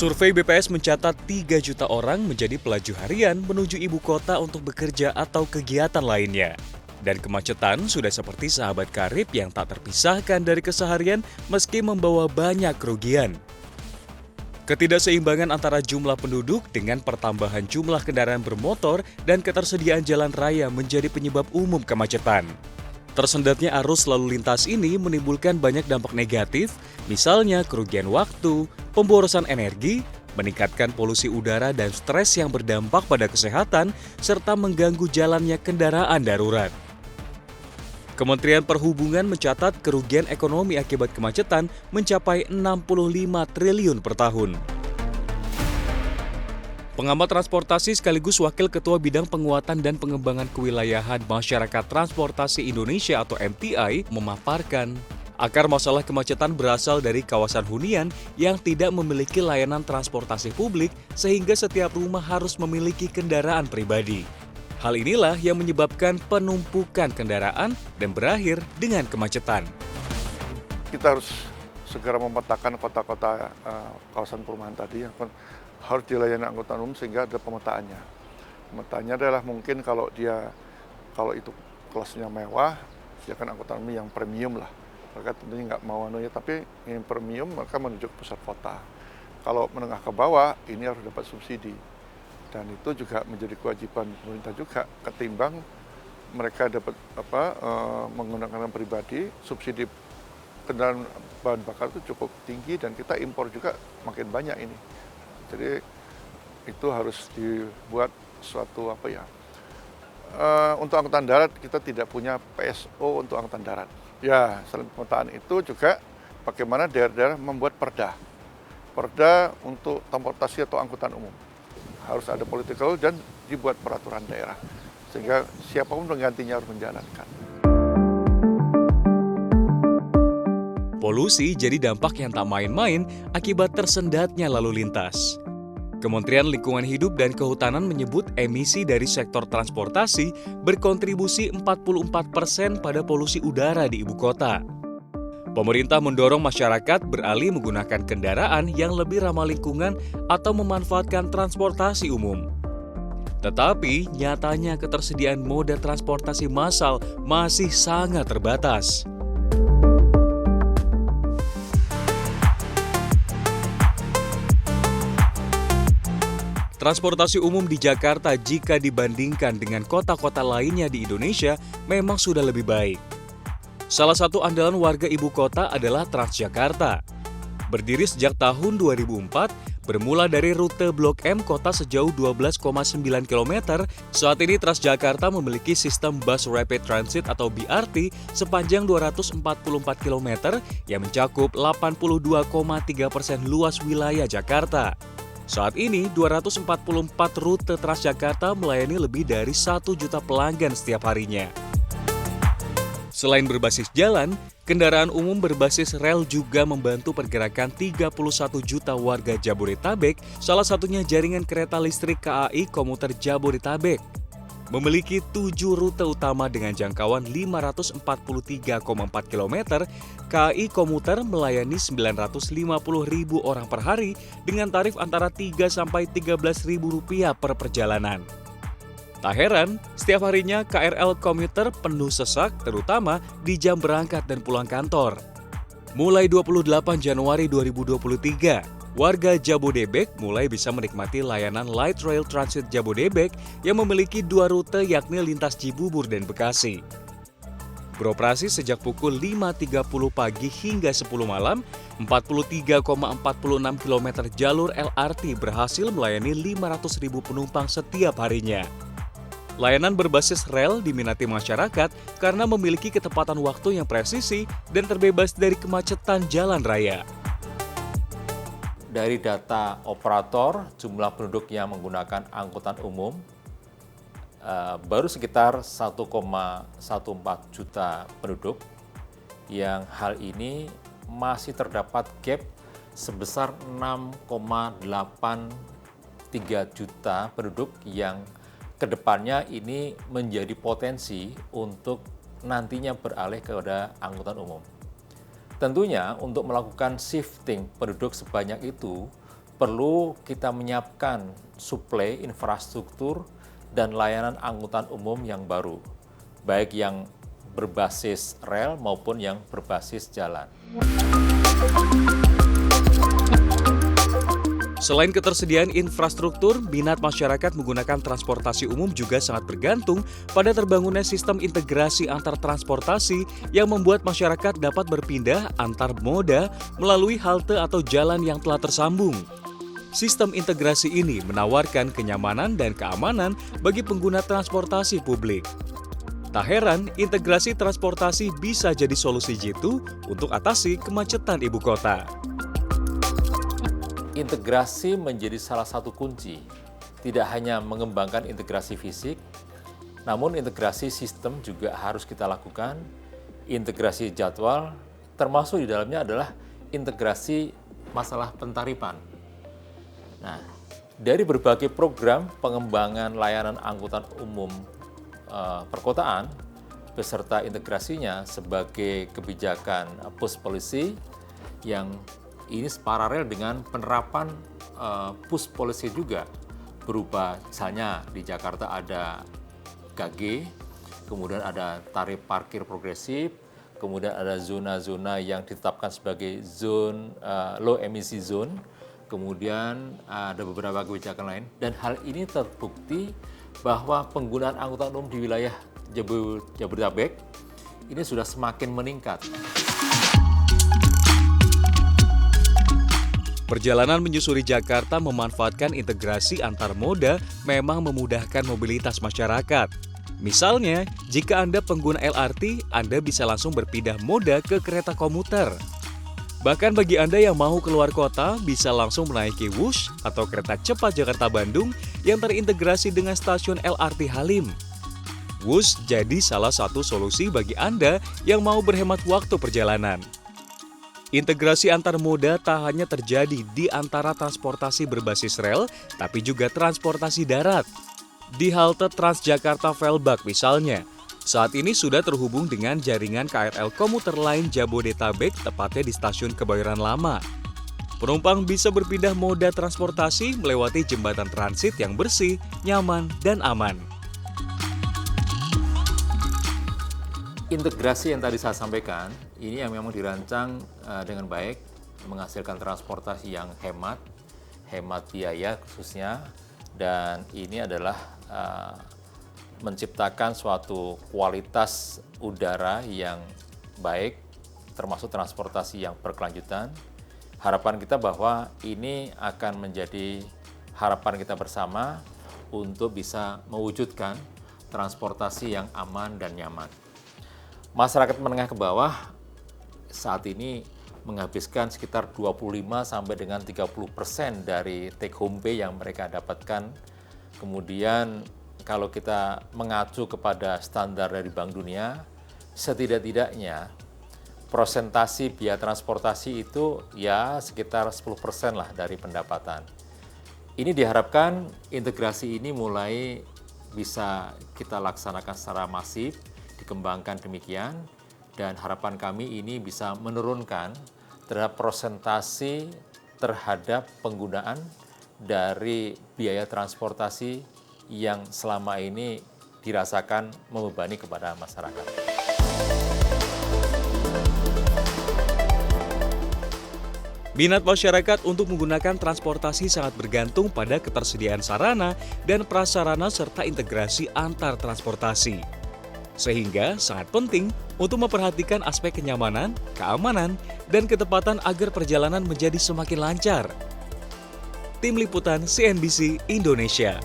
Survei BPS mencatat 3 juta orang menjadi pelaju harian menuju ibu kota untuk bekerja atau kegiatan lainnya. Dan kemacetan sudah seperti sahabat karib yang tak terpisahkan dari keseharian meski membawa banyak kerugian. Ketidakseimbangan antara jumlah penduduk dengan pertambahan jumlah kendaraan bermotor dan ketersediaan jalan raya menjadi penyebab umum kemacetan. Tersendatnya arus lalu lintas ini menimbulkan banyak dampak negatif, misalnya kerugian waktu, pemborosan energi, meningkatkan polusi udara dan stres yang berdampak pada kesehatan, serta mengganggu jalannya kendaraan darurat. Kementerian Perhubungan mencatat kerugian ekonomi akibat kemacetan mencapai 65 triliun per tahun. Pengamat transportasi sekaligus Wakil Ketua Bidang Penguatan dan Pengembangan Kewilayahan Masyarakat Transportasi Indonesia atau MTI memaparkan, akar masalah kemacetan berasal dari kawasan hunian yang tidak memiliki layanan transportasi publik sehingga setiap rumah harus memiliki kendaraan pribadi. Hal inilah yang menyebabkan penumpukan kendaraan dan berakhir dengan kemacetan. Kita harus segera memetakan kota-kota kawasan perumahan tadi yang harus dilayani angkutan umum sehingga ada pemetaannya. Pemetaannya adalah mungkin kalau itu kelasnya mewah, dia kan angkutan umum yang premium lah. Mereka tentunya nggak mau tapi yang premium mereka menuju ke pusat kota. Kalau menengah ke bawah ini harus dapat subsidi. Dan itu juga menjadi kewajiban pemerintah juga ketimbang mereka dapat menggunakan pribadi, subsidi kendaraan bahan bakar itu cukup tinggi dan kita impor juga makin banyak ini. Jadi itu harus dibuat suatu untuk angkutan darat kita tidak punya PSO untuk angkutan darat. Ya, selain pemetaan itu juga bagaimana daerah-daerah membuat perda untuk transportasi atau angkutan umum. Harus ada political dan dibuat peraturan daerah sehingga siapapun penggantinya harus menjalankan. Polusi jadi dampak yang tak main-main akibat tersendatnya lalu lintas. Kementerian Lingkungan Hidup dan Kehutanan menyebut emisi dari sektor transportasi berkontribusi 44% pada polusi udara di ibu kota. Pemerintah mendorong masyarakat beralih menggunakan kendaraan yang lebih ramah lingkungan atau memanfaatkan transportasi umum. Tetapi, nyatanya ketersediaan moda transportasi massal masih sangat terbatas. Transportasi umum di Jakarta jika dibandingkan dengan kota-kota lainnya di Indonesia memang sudah lebih baik. Salah satu andalan warga ibu kota adalah Transjakarta. Berdiri sejak tahun 2004, bermula dari rute Blok M kota sejauh 12,9 km, saat ini Transjakarta memiliki sistem Bus Rapid Transit atau BRT sepanjang 244 km yang mencakup 82,3% luas wilayah Jakarta. Saat ini, 244 rute Transjakarta melayani lebih dari 1 juta pelanggan setiap harinya. Selain berbasis jalan, kendaraan umum berbasis rel juga membantu pergerakan 31 juta warga Jabodetabek, salah satunya jaringan kereta listrik KAI Komuter Jabodetabek. Memiliki 7 rute utama dengan jangkauan 543,4 km, KAI Komuter melayani 950.000 orang per hari dengan tarif antara Rp3-13.000 per perjalanan. Tak heran, setiap harinya KRL komuter penuh sesak terutama di jam berangkat dan pulang kantor. Mulai 28 Januari 2023, warga Jabodebek mulai bisa menikmati layanan Light Rail Transit Jabodebek yang memiliki 2 rute yakni lintas Cibubur dan Bekasi. Beroperasi sejak pukul 5.30 pagi hingga 10 malam, 43,46 km jalur LRT berhasil melayani 500.000 penumpang setiap harinya. Layanan berbasis rel diminati masyarakat karena memiliki ketepatan waktu yang presisi dan terbebas dari kemacetan jalan raya. Dari data operator, jumlah penduduk yang menggunakan angkutan umum baru sekitar 1,14 juta penduduk, yang hal ini masih terdapat gap sebesar 6,83 juta penduduk yang kedepannya ini menjadi potensi untuk nantinya beralih kepada angkutan umum. Tentunya untuk melakukan shifting penduduk sebanyak itu perlu kita menyiapkan suplai infrastruktur dan layanan angkutan umum yang baru, baik yang berbasis rel maupun yang berbasis jalan. Selain ketersediaan infrastruktur, minat masyarakat menggunakan transportasi umum juga sangat bergantung pada terbangunnya sistem integrasi antar transportasi yang membuat masyarakat dapat berpindah antar moda melalui halte atau jalan yang telah tersambung. Sistem integrasi ini menawarkan kenyamanan dan keamanan bagi pengguna transportasi publik. Tak heran, integrasi transportasi bisa jadi solusi jitu untuk atasi kemacetan ibu kota. Integrasi menjadi salah satu kunci, tidak hanya mengembangkan integrasi fisik, namun integrasi sistem juga harus kita lakukan, integrasi jadwal, termasuk di dalamnya adalah integrasi masalah pentarifan. Nah, dari berbagai program pengembangan layanan angkutan umum perkotaan, beserta integrasinya sebagai kebijakan push policy yang ini paralel dengan penerapan push policy juga, berupa misalnya di Jakarta ada KG, kemudian ada tarif parkir progresif, kemudian ada zona-zona yang ditetapkan sebagai zone low emisi zone, kemudian ada beberapa kebijakan lain, dan hal ini terbukti bahwa penggunaan angkutan umum di wilayah Jabodetabek ini sudah semakin meningkat. Perjalanan menyusuri Jakarta memanfaatkan integrasi antar moda memang memudahkan mobilitas masyarakat. Misalnya, jika Anda pengguna LRT, Anda bisa langsung berpindah moda ke kereta komuter. Bahkan bagi Anda yang mau keluar kota, bisa langsung menaiki Wush atau kereta cepat Jakarta-Bandung yang terintegrasi dengan stasiun LRT Halim. Wush jadi salah satu solusi bagi Anda yang mau berhemat waktu perjalanan. Integrasi antar moda tak hanya terjadi di antara transportasi berbasis rel, tapi juga transportasi darat. Di halte Transjakarta Velbak misalnya, saat ini sudah terhubung dengan jaringan KRL komuter lain Jabodetabek, tepatnya di stasiun Kebayoran Lama. Penumpang bisa berpindah moda transportasi melewati jembatan transit yang bersih, nyaman, dan aman. Integrasi yang tadi saya sampaikan, ini yang memang dirancang dengan baik, menghasilkan transportasi yang hemat biaya khususnya, dan ini adalah menciptakan suatu kualitas udara yang baik, termasuk transportasi yang berkelanjutan. Harapan kita bahwa ini akan menjadi harapan kita bersama untuk bisa mewujudkan transportasi yang aman dan nyaman. Masyarakat menengah ke bawah saat ini menghabiskan sekitar 25 sampai dengan 30% dari take home pay yang mereka dapatkan. Kemudian kalau kita mengacu kepada standar dari Bank Dunia, setidak-tidaknya prosentasi biaya transportasi itu ya sekitar 10% lah dari pendapatan. Ini diharapkan integrasi ini mulai bisa kita laksanakan secara masif, dikembangkan demikian, dan harapan kami ini bisa menurunkan terhadap prosentasi terhadap penggunaan dari biaya transportasi yang selama ini dirasakan membebani kepada masyarakat. Minat masyarakat untuk menggunakan transportasi sangat bergantung pada ketersediaan sarana dan prasarana serta integrasi antar transportasi. Sehingga sangat penting untuk memperhatikan aspek kenyamanan, keamanan, dan ketepatan agar perjalanan menjadi semakin lancar. Tim Liputan CNBC Indonesia.